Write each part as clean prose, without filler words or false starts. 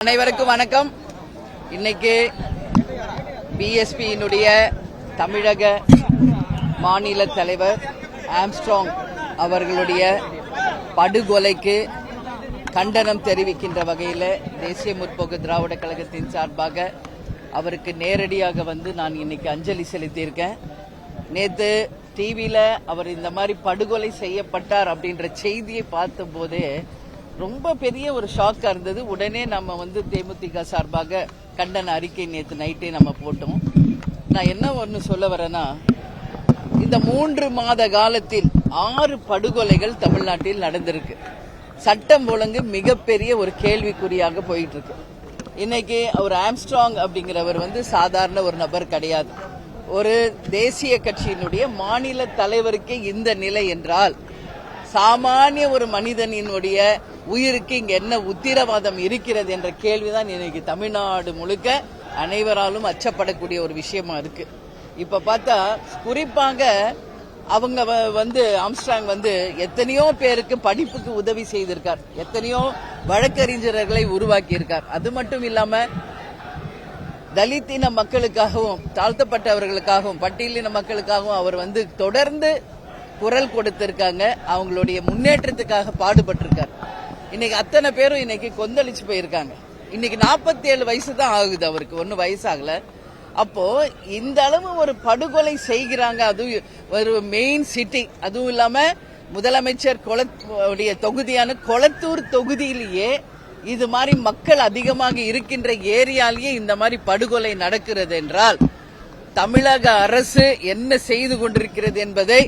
அனைவருக்கும் வணக்கம். இன்னைக்கு பிஎஸ்பியினுடைய தமிழக மாநில தலைவர் ஆம்ஸ்ட்ராங் அவர்களுடைய படுகொலைக்கு கண்டனம் தெரிவிக்கின்ற வகையில் தேசிய முற்போக்கு திராவிட கழகத்தின் சார்பாக அவருக்கு நேரடியாக வந்து நான் இன்னைக்கு அஞ்சலி செலுத்தியிருக்கேன். நேற்று டிவியில் அவர் இந்த மாதிரி படுகொலை செய்யப்பட்டார் அப்படின்ற செய்தியை பார்த்தபோதே ரொம்ப பெரிய ஒரு ஷாக்கா இருந்தது. உடனே நம்ம வந்து தேமுதிக சார்பாக கண்டன அறிக்கை நேற்று நைட்டே நம்ம போட்டோம். நான் என்ன ஒன்று சொல்ல வரேன்னா, இந்த 3 மாத காலத்தில் 6 படுகொலைகள் தமிழ்நாட்டில் நடந்திருக்கு. சட்டம் ஒழுங்கு மிகப்பெரிய ஒரு கேள்விக்குறியாக போயிட்டு இருக்கு. இன்னைக்கு அவர் ஆம்ஸ்ட்ராங் அப்படிங்கிறவர் வந்து சாதாரண ஒரு நபர் கிடையாது. ஒரு தேசிய கட்சியினுடைய மாநில தலைவருக்கு இந்த நிலை என்றால், சாமானிய ஒரு மனிதனினுடைய உயிருக்கு இங்க என்ன உத்திரவாதம் இருக்கிறது என்ற கேள்விதான் இன்னைக்கு தமிழ்நாடு முழுக்க அனைவராலும் அச்சப்படக்கூடிய ஒரு விஷயமா இருக்கு. இப்ப பார்த்தா குறிப்பாக அவங்க வந்து ஆம்ஸ்ட்ராங் வந்து எத்தனையோ பேருக்கு படிப்புக்கு உதவி செய்திருக்கார், எத்தனையோ வழக்கறிஞர்களை உருவாக்கி இருக்கார். அது மட்டும் இல்லாம தலித்தின மக்களுக்காகவும் தாழ்த்தப்பட்டவர்களுக்காகவும் பட்டியலின மக்களுக்காகவும் அவர் வந்து தொடர்ந்து குரல் கொடுத்திருக்காங்க. அவங்களுடைய முன்னேற்றத்துக்காக பாடுபட்டிருக்காரு. இன்னைக்கு அத்தனை பேரும் இன்னைக்கு கொந்தளிச்சு போயிருக்காங்க. இன்னைக்கு 47 வயசு தான் ஆகுது, அவருக்கு ஒன்னும் வயசாகல. அப்போ இந்த அளவு ஒரு படுகொலை செய்கிறாங்க, அதுவும் ஒரு மெயின் சிட்டி, அதுவும் இல்லாம முதலமைச்சர் தொகுதியான கொளத்தூர் தொகுதியிலேயே இது மாதிரி மக்கள் அதிகமாக இருக்கின்ற ஏரியாலேயே இந்த மாதிரி படுகொலை நடக்கிறது என்றால் தமிழக அரசு என்ன செய்து கொண்டிருக்கிறது என்பதை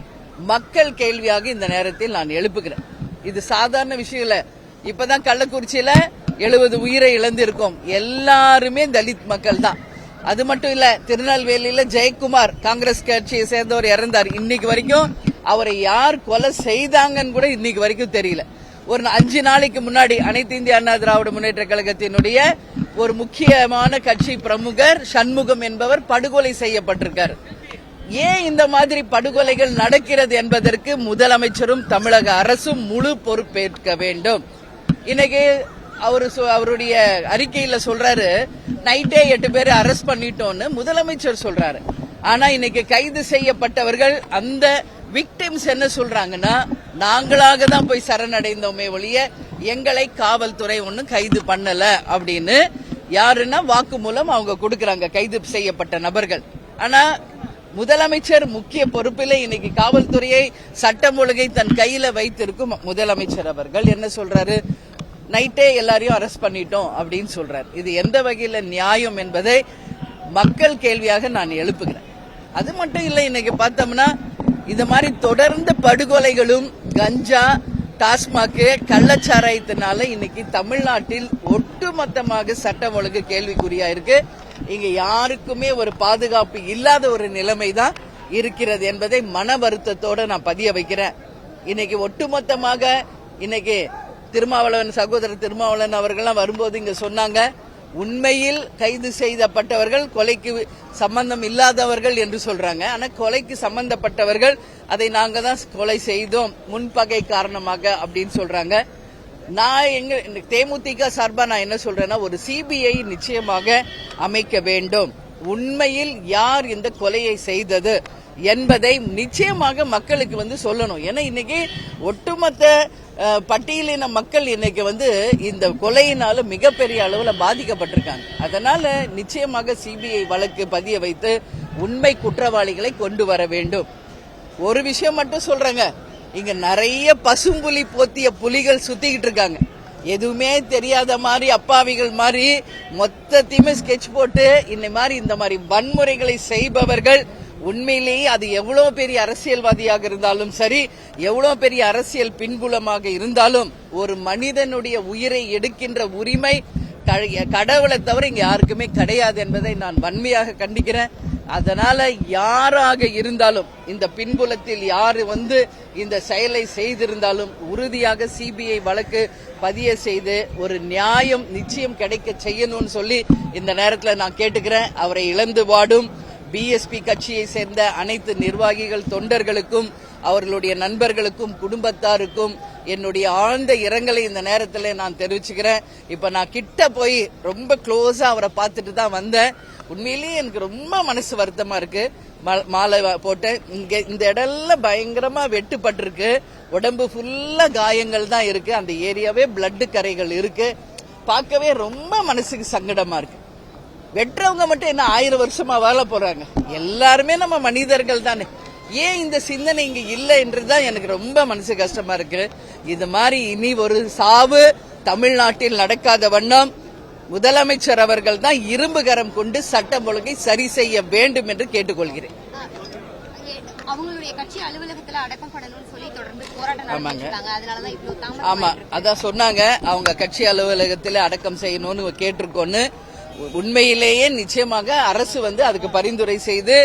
மக்கள் கேள்வியாக இந்த நேரத்தில் நான் எழுப்புகிறேன். இது சாதாரண விஷயம் இல்ல. இப்பதான் கள்ளக்குறிச்சியில 70 உயிரை இழந்திருக்கோம். எல்லாருமே தலித் மக்கள் தான். அது மட்டும் இல்ல, திருநெல்வேலியில ஜெயக்குமார் காங்கிரஸ் கட்சியை சேர்ந்தவர் இறந்தார். இன்னைக்கு வரைக்கும் அவரை யார் கொலை செய்தாங்கன்னு கூட இன்னைக்கு வரைக்கும் தெரியல. ஒரு 5 நாளைக்கு முன்னாடி அனைத்து இந்திய அண்ணா திராவிட முன்னேற்ற கழகத்தினுடைய ஒரு முக்கியமான கட்சி பிரமுகர் சண்முகம் என்பவர் படுகொலை செய்யப்பட்டிருக்கார். ஏன் இந்த மாதிரி படுகொலைகள் நடக்கிறது என்பதற்கு முதலமைச்சரும் தமிழக அரசும் முழு பொறுப்பேற்க வேண்டும். இன்னைக்கு அவருடைய அறிக்கையில சொல்றாரு, நைட்டே 8 பேரை அரெஸ்ட் பண்ணிட்டோம்னு முதலமைச்சர் சொல்றாரு. ஆனா இன்னைக்கு கைது செய்யப்பட்டவர்கள் அந்த விக்டிம்ஸ் என்ன சொல்றாங்கன்னா, நாங்களாக தான் போய் சரணடைந்தோமே ஒழிய எங்களை காவல்துறை ஒன்னும் கைது பண்ணல அப்படின்னு யாருன்னா வாக்குமூலம் அவங்க கொடுக்கறாங்க கைது செய்யப்பட்ட நபர்கள். ஆனா முதலமைச்சர் முக்கிய பொறுப்பிலே இன்னைக்கு காவல்துறையை சட்டம் ஒழுங்கை தன் கையில வைத்திருக்கும் முதலமைச்சர் அவர்கள் என்ன சொல்றாரு, நைட்டே எல்லாரையும் அரெஸ்ட் பண்ணிட்டோம் அப்படின்னு சொல்றாரு. இது எந்த வகையில நியாயம் என்பதை மக்கள் கேள்வியாக நான் எழுப்புகிறேன். அது மட்டும் இல்ல, இன்னைக்கு பார்த்தோம்னா இந்த மாதிரி தொடர்ந்து படுகொலைகளும் கஞ்சா டாஸ்மாக் கள்ளச்சாராயத்தினால இன்னைக்கு தமிழ்நாட்டில் ஒட்டுமொத்தமாக சட்டம் ஒழுங்கு கேள்விக்குறியா இருக்கு. இங்க யாருக்குமே ஒரு பாதுகாப்பு இல்லாத ஒரு நிலைமை தான் இருக்கிறது என்பதை மன வருத்தத்தோட நான் பதிய வைக்கிறேன். இன்னைக்கு ஒட்டுமொத்தமாக இன்னைக்கு திருமாவளவன் சகோதரர் திருமாவளவன் அவர்கள்லாம் வரும்போது இங்க சொன்னாங்க, உண்மையில் கைது செய்யப்பட்டவர்கள் கொலைக்கு சம்பந்தம் இல்லாதவர்கள் என்று சொல்றாங்க. ஆனா கொலைக்கு சம்பந்தப்பட்டவர்கள் அதை நாங்க தான் கொலை செய்தோம் முன்பகை காரணமாக அப்படின்னு சொல்றாங்க. நான் எங்க தேமுதிக சார்பா நான் என்ன சொல்றேன்னா, ஒரு சிபிஐ நிச்சயமாக அமைக்க வேண்டும். உண்மையில் யார் இந்த கொலையை செய்தது என்பதை நிச்சயமாக மக்களுக்கு வந்து சொல்லணும். ஏன்னா இன்னைக்கு ஒட்டுமொத்த பட்டியலின மக்கள் இன்னைக்கு வந்து இந்த கொலையினால மிகப்பெரிய அளவுல பாதிக்கப்பட்டிருக்காங்க. அதனால நிச்சயமாக சிபிஐ வழக்கு பதிய வைத்து உண்மை குற்றவாளிகளை கொண்டு வர வேண்டும். ஒரு விஷயம் மட்டும் சொல்றேங்க, இங்க நிறைய பசும்புலி போத்திய புலிகள் சுத்திக்கிட்டு இருக்காங்க. எதுவுமே தெரியாத மாதிரி அப்பாவிகள் மாதிரி மொத்தத்தையுமே ஸ்கெட்ச் போட்டு இந்த மாதிரி வன்முறைகளை செய்பவர்கள் உண்மையிலேயே அது எவ்வளவு பெரிய அரசியல்வாதியாக இருந்தாலும் சரி, எவ்வளவு பெரிய அரசியல் பின்புலமாக இருந்தாலும் ஒரு மனிதனுடைய உயிரை எடுக்கின்ற உரிமை கடவுளை தவிர இங்க யாருக்குமே கிடையாது என்பதை நான் வன்மையாக கண்டிக்கிறேன். அதனால யாராக இருந்தாலும் இந்த பின்புலத்தில் யாரு வந்து இந்த செயலை செய்திருந்தாலும் உறுதியாக சிபிஐ வழக்கு பதிய செய்து ஒரு நியாயம் நிச்சயம் கிடைக்க செய்யணும்னு சொல்லி இந்த நேரத்தில் நான் கேட்டுக்கிறேன். அவரை இழந்து வாடும் பிஎஸ்பி கட்சியை சேர்ந்த அனைத்து நிர்வாகிகள் தொண்டர்களுக்கும் அவர்களுடைய நண்பர்களுக்கும் குடும்பத்தாருக்கும் என்னுடைய ஆழ்ந்த இரங்கலை இந்த நேரத்தில் நான் தெரிவிச்சுக்கிறேன். இப்ப நான் கிட்ட போய் ரொம்ப க்ளோஸா அவரை பார்த்துட்டு தான் வந்தேன். உண்மையிலேயே எனக்கு ரொம்ப மனசு வருத்தமா இருக்கு. மாலை போட்டேன். இங்க இந்த இடம்லாம் பயங்கரமா வெட்டுப்பட்டிருக்கு. உடம்பு ஃபுல்லா காயங்கள் தான் இருக்கு. அந்த ஏரியாவே பிளட் கரைகள் இருக்கு. பார்க்கவே ரொம்ப மனசுக்கு சங்கடமா இருக்கு. வெட்டுறவங்க மட்டும் என்ன 1000 வருஷமா வாழ போறாங்க? எல்லாருமே நம்ம மனிதர்கள் தானே. ஏன் இந்த சிந்தனை இங்க இல்லை என்றுதான் எனக்கு ரொம்ப மனசு கஷ்டமா இருக்கு. இது மாதிரி இனி ஒரு சாவு தமிழ்நாட்டில் நடக்காத வண்ணம் முதலமைச்சர் அவர்கள் தான் இரும்பு கரம் கொண்டு சட்டம் ஒழுங்கை சரி செய்ய வேண்டும் என்று கேட்டுக்கொள்கிறேன். அவங்களுடைய கட்சி அலுவலகத்துல அடக்கம் பண்ணணும்னு சொல்லி தொடர்ந்து போராட்டம் நடத்திட்டாங்க. அதனாலதான் இவ்வளவு தாமதம். ஆமா, அதான் சொன்னாங்க. அவங்க கட்சி அலுவலகத்துல அடக்கம் செய்யணும்னு கேட்டிருக்கோன்னு. உண்மையிலேயே நிச்சயமாக அரசு அதுக்கு பரிந்துரை செய்து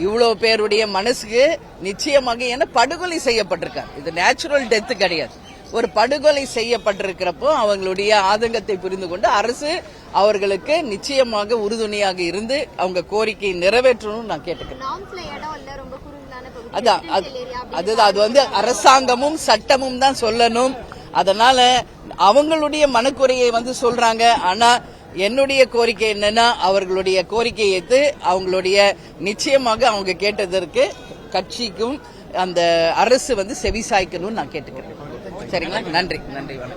இவ்வளவு பேருடைய மனசுக்கு நிச்சயமாக ஏன்னா படுகொலை செய்யப்பட்டிருக்காங்க. இது நேச்சுரல் டெத் கிடையாது. ஒரு படுகொலை செய்யப்பட்டிருக்கிறப்போ அவங்களுடைய ஆதங்கத்தை புரிந்து கொண்டு அரசு அவர்களுக்கு நிச்சயமாக உறுதுணையாக இருந்து அவங்க கோரிக்கையை நிறைவேற்றணும்னு நான் கேட்டுக்கிறேன். அதான் அது அரசாங்கமும் சட்டமும் தான் சொல்லணும். அதனால அவங்களுடைய மனக்குறையை சொல்றாங்க. ஆனா என்னுடைய கோரிக்கை என்னன்னா அவர்களுடைய கோரிக்கையை ஏற்று அவங்களுடைய நிச்சயமாக அவங்க கேட்டதற்கு கட்சிக்கும் அந்த அரசு செவிசாய்க்கணும்னு நான் கேட்டுக்கிறேன். சரிங்களா? நன்றி. வணக்கம்.